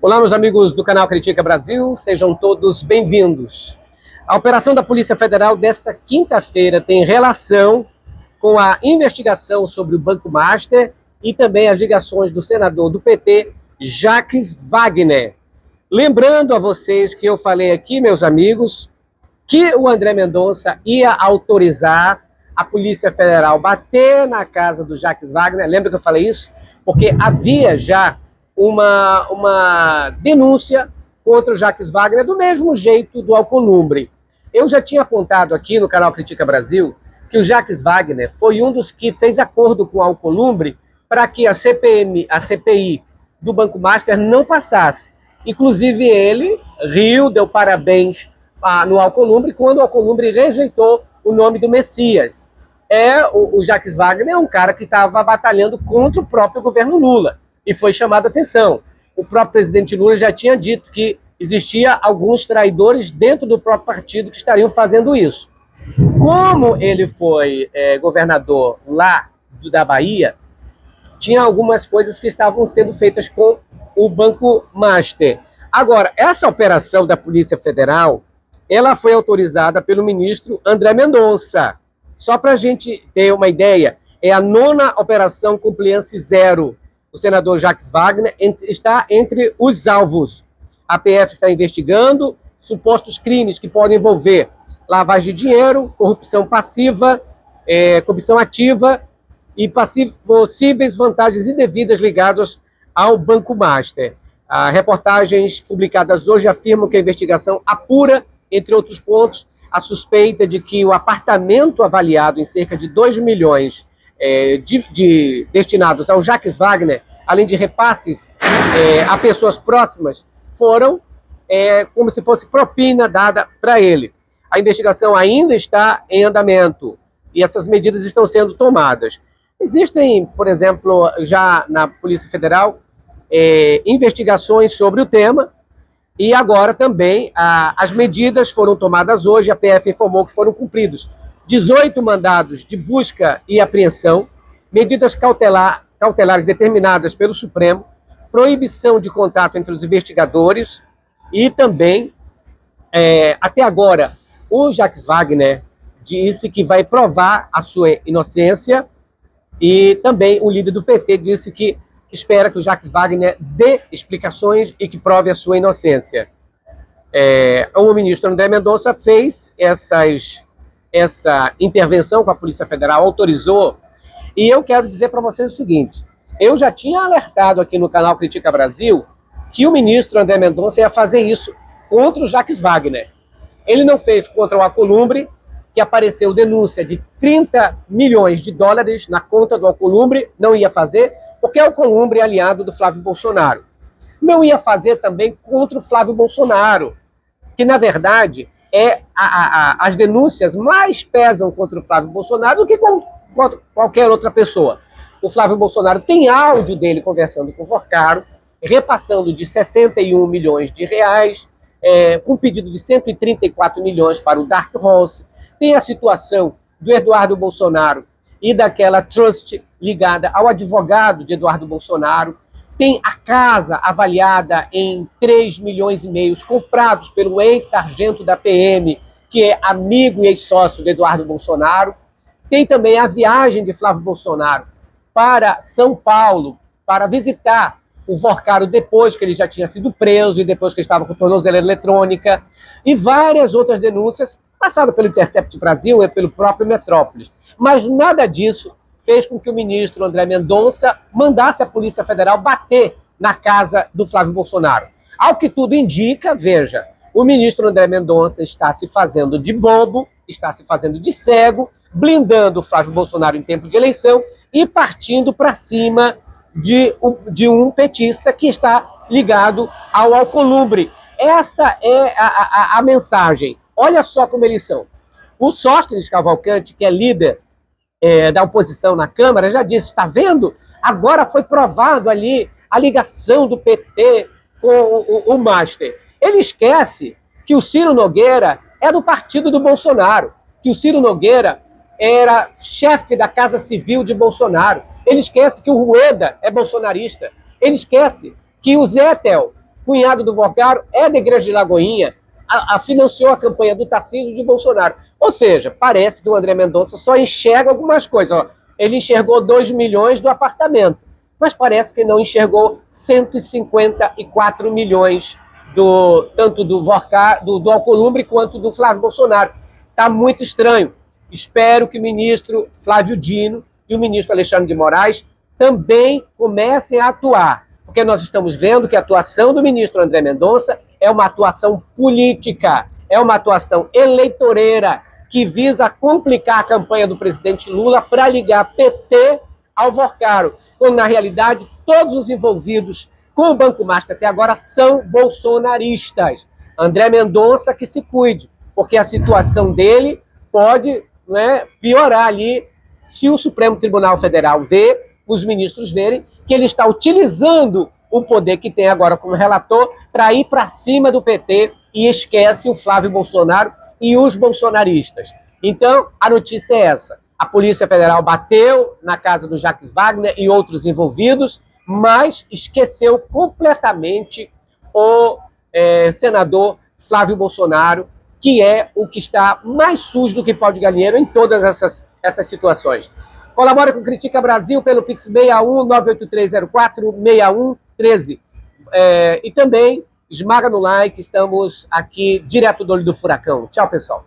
Olá, meus amigos do canal Critica Brasil, sejam todos bem-vindos. A operação da Polícia Federal desta quinta-feira tem relação com a investigação sobre o Banco Master e também as ligações do senador do PT, Jacques Wagner. Lembrando a vocês que eu falei aqui, meus amigos, que o André Mendonça ia autorizar a Polícia Federal bater na casa do Jacques Wagner. Lembra que eu falei isso? Porque havia já uma denúncia contra o Jacques Wagner do mesmo jeito do Alcolumbre. Eu já tinha apontado aqui no canal Critica Brasil que o Jacques Wagner foi um dos que fez acordo com o Alcolumbre para que a CPI do Banco Master não passasse. Inclusive ele riu, deu parabéns no Alcolumbre quando o Alcolumbre rejeitou o nome do Messias. O Jacques Wagner é um cara que estava batalhando contra o próprio governo Lula. E foi chamado a atenção. O próprio presidente Lula já tinha dito que existia alguns traidores dentro do próprio partido que estariam fazendo isso. Como ele foi governador lá da Bahia, tinha algumas coisas que estavam sendo feitas com o Banco Master. Agora, essa operação da Polícia Federal, ela foi autorizada pelo ministro André Mendonça. Só para a gente ter uma ideia, é a 9ª Operação Compliance Zero. O senador Jacques Wagner está entre os alvos. A PF está investigando supostos crimes que podem envolver lavagem de dinheiro, corrupção passiva, corrupção ativa e possíveis vantagens indevidas ligadas ao Banco Master. Reportagens publicadas hoje afirmam que a investigação apura, entre outros pontos, a suspeita de que o apartamento avaliado em cerca de 2 milhões destinados ao Jacques Wagner, além de repasses a pessoas próximas, foram como se fosse propina dada para ele. A investigação ainda está em andamento e essas medidas estão sendo tomadas. Existem, por exemplo, já na Polícia Federal, investigações sobre o tema e agora também as medidas foram tomadas hoje. A PF informou que foram cumpridos 18 mandados de busca e apreensão, medidas cautelares determinadas pelo Supremo, proibição de contato entre os investigadores e também, até agora, o Jacques Wagner disse que vai provar a sua inocência e também o líder do PT disse que espera que o Jacques Wagner dê explicações e que prove a sua inocência. O ministro André Mendonça fez essa intervenção com a Polícia Federal, autorizou, e eu quero dizer para vocês o seguinte: eu já tinha alertado aqui no canal Critica Brasil que o ministro André Mendonça ia fazer isso contra o Jacques Wagner. Ele não fez contra o Alcolumbre, que apareceu denúncia de 30 milhões de dólares na conta do Alcolumbre, não ia fazer, porque o Alcolumbre é aliado do Flávio Bolsonaro. Não ia fazer também contra o Flávio Bolsonaro, que na verdade as denúncias mais pesam contra o Flávio Bolsonaro do que com qualquer outra pessoa. O Flávio Bolsonaro tem áudio dele conversando com o Forcaro, repassando de 61 milhões de reais, com pedido de 134 milhões para o Dark Horse. Tem a situação do Eduardo Bolsonaro e daquela trust ligada ao advogado de Eduardo Bolsonaro. Tem a casa avaliada em 3 milhões e meio, comprados pelo ex-sargento da PM, que é amigo e ex-sócio do Eduardo Bolsonaro. Tem também a viagem de Flávio Bolsonaro para São Paulo, para visitar o Forcaro depois que ele já tinha sido preso e depois que ele estava com tornozeleira eletrônica, e várias outras denúncias passadas pelo Intercept Brasil e pelo próprio Metrópolis. Mas nada disso fez com que o ministro André Mendonça mandasse a Polícia Federal bater na casa do Flávio Bolsonaro. Ao que tudo indica, veja, o ministro André Mendonça está se fazendo de bobo, está se fazendo de cego, blindando o Flávio Bolsonaro em tempo de eleição e partindo para cima de um petista que está ligado ao Alcolumbre. Esta é a mensagem. Olha só como eles são. O Sóstenes Cavalcante, que é líder da oposição na Câmara, já disse, está vendo? Agora foi provado ali a ligação do PT com o Master. Ele esquece que o Ciro Nogueira é do partido do Bolsonaro, que o Ciro Nogueira era chefe da Casa Civil de Bolsonaro. Ele esquece que o Rueda é bolsonarista. Ele esquece que o Zétel, cunhado do Vorcaro, é da Igreja de Lagoinha, financiou a campanha do Tarcísio de Bolsonaro. Ou seja, parece que o André Mendonça só enxerga algumas coisas. Ó. Ele enxergou 2 milhões do apartamento, mas parece que não enxergou 154 milhões tanto do Vorcaro, do Alcolumbre quanto do Flávio Bolsonaro. Está muito estranho. Espero que o ministro Flávio Dino e o ministro Alexandre de Moraes também comecem a atuar, porque nós estamos vendo que a atuação do ministro André Mendonça é uma atuação política, é uma atuação eleitoreira, que visa complicar a campanha do presidente Lula para ligar PT ao Vorcaro, quando na realidade todos os envolvidos com o Banco Master até agora são bolsonaristas. André Mendonça que se cuide, porque a situação dele pode, né, piorar ali se o Supremo Tribunal Federal os ministros verem que ele está utilizando o poder que tem agora como relator para ir para cima do PT e esquece o Flávio Bolsonaro e os bolsonaristas. Então, a notícia é essa. A Polícia Federal bateu na casa do Jacques Wagner e outros envolvidos, mas esqueceu completamente o senador Flávio Bolsonaro, que é o que está mais sujo do que pó de galinheiro em todas essas situações. Colabora com Critica Brasil pelo Pix 61 98304 6113. E também esmaga no like, estamos aqui direto do olho do furacão. Tchau, pessoal.